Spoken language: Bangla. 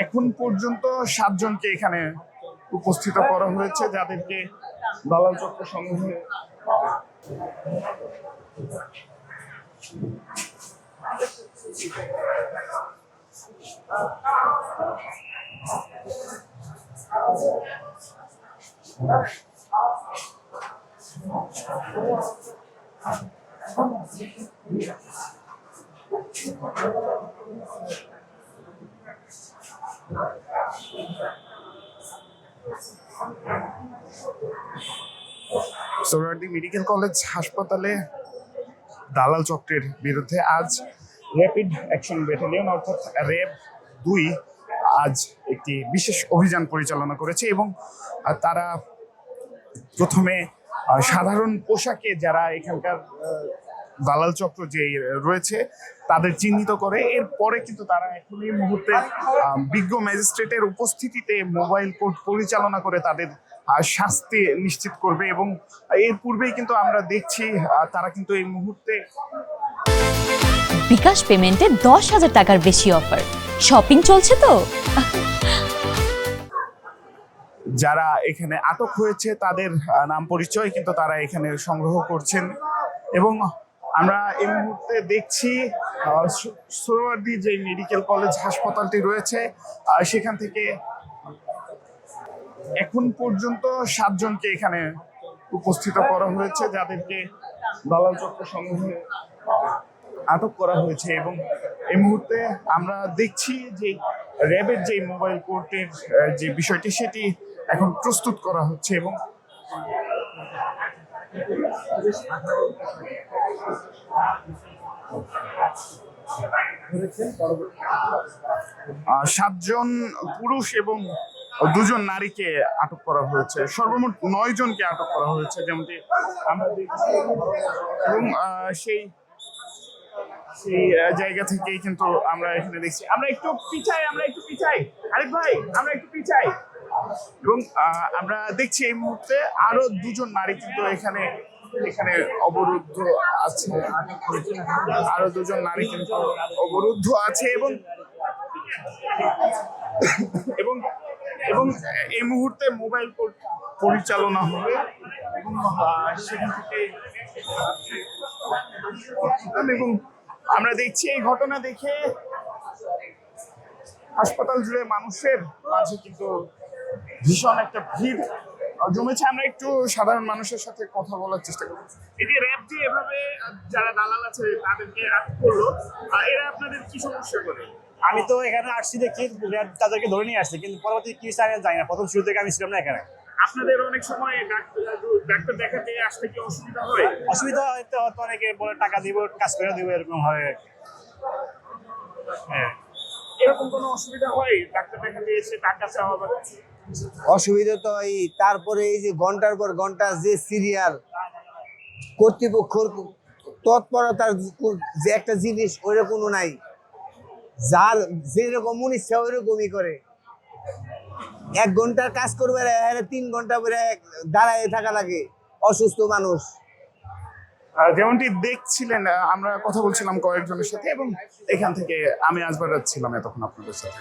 এখন পর্যন্ত 7 জনকে এখানে উপস্থিত করা হয়েছে, যাদেরকে দালাল চক্র সমূহে সোহরাওয়ার্দী মেডিকেল কলেজ হাসপাতালে দালাল চক্রের বিরুদ্ধে আজ র্যাপিড অ্যাকশন ব্যাটালিয়ন অর্থাৎ র্যাব 2 আজ একটি বিশেষ অভিযান পরিচালনা করেছে এবং তারা প্রথমে সাধারণ পোশাকে যারা এখানকার দালাল চক্র যে রয়েছে তাদের চিহ্নিত করে। এরপরে কিন্তু তারা এখন এই মুহূর্তে বিজ্ঞ ম্যাজিস্ট্রেটের উপস্থিতিতে মোবাইল কোর্ট পরিচালনা করে তাদের শাস্তি নিশ্চিত করবে এবং এর পূর্বেই কিন্তু আমরা দেখছি তারা কিন্তু এই মুহূর্তে বিকাশ পেমেন্টে 10,000 টাকার বেশি অফার, শপিং চলছে তো। যারা এখানে আটক হয়েছে তাদের নাম পরিচয় কিন্তু তারা এখানে সংগ্রহ করছেন এবং আমরা এই মুহূর্তে দেখছি সোহরাওয়ার্দী যে মেডিকেল কলেজ হাসপাতালটি রয়েছে সেখান থেকে এখন পর্যন্ত 7 জনকে এখানে উপস্থিত করা হয়েছে, যাদেরকে দালাল চক্র সমূহে আটক করা হয়েছে এবং এই মুহূর্তে আমরা দেখছি যে র্যাবের যে মোবাইল কোর্টের যে বিষয়টি সেটি এখন প্রস্তুত করা হচ্ছে এবং 7 জন পুরুষ এবং 2 জন নারীকে আটক করা হয়েছে, সর্বমোট 9 জনকে আটক করা হয়েছে যেমনটি আমরা দেখছি এবং সেই জায়গা থেকেই কিন্তু আমরা এখানে দেখছি। আমরা একটু পিছাই আরেক ভাই, আমরা একটু পিছাই এবং আমরা দেখছি এই মুহূর্তে আরো 2 জন নারী কিন্তু এখানে অবরুদ্ধ আছে, আরো 2 জন নারী কিন্তু অবরুদ্ধ আছে এবং এবং এবং এই মুহূর্তে মোবাইল কোর্ট পরিচালনা হবে এবং সেখান থেকে এবং আমরা দেখছি এই ঘটনা দেখে হাসপাতাল জুড়ে মানুষের মাঝে কিন্তু ভীষণ একটা ভিড় জমেছে। আমরা একটু সাধারণ মানুষের সাথে কথা বলার চেষ্টা করব। এই যে র্যাব যে এভাবে যারা দালাল আছে তাদেরকে আটক করলো, এরা আপনাদের কি সমস্যা করে? আমি তো এখানে আসছি দেখি তাদেরকে ধরে নিয়ে আসছি, কিন্তু পরবর্তী কি জানি না। প্রথম শুরু থেকে আমি ছিলাম না এখানে। আপনাদের অনেক সময় ডাক্তার দেখাতে আসতে কি অসুবিধা হয়? অসুবিধা হয়তো অনেকে বলে টাকা দিব, কাজ করে দিব, এরকম হয়। হ্যাঁ, এরকম কোনো অসুবিধা হয় ডাক্তার দেখাতে এসে টাকা চাওয়া বা? অসুবিধা তো এই, তারপরে এই যে ঘন্টার পর ঘন্টা যে সিরিয়াল, কর্তৃপক্ষের তৎপরতার যে একটা জিনিস ওইটা কোনো নাই, যার যেরকম ইচ্ছা ওইরকমই করে। 1 ঘন্টার কাজ করবে 3 ঘন্টা পরে দাঁড়ায় থাকা লাগে অসুস্থ মানুষ। যেমনটি দেখছিলেন আমরা কথা বলছিলাম কয়েকজনের সাথে এবং এখান থেকে আমি আসবার ছিলাম এতক্ষণ আপনাদের সাথে।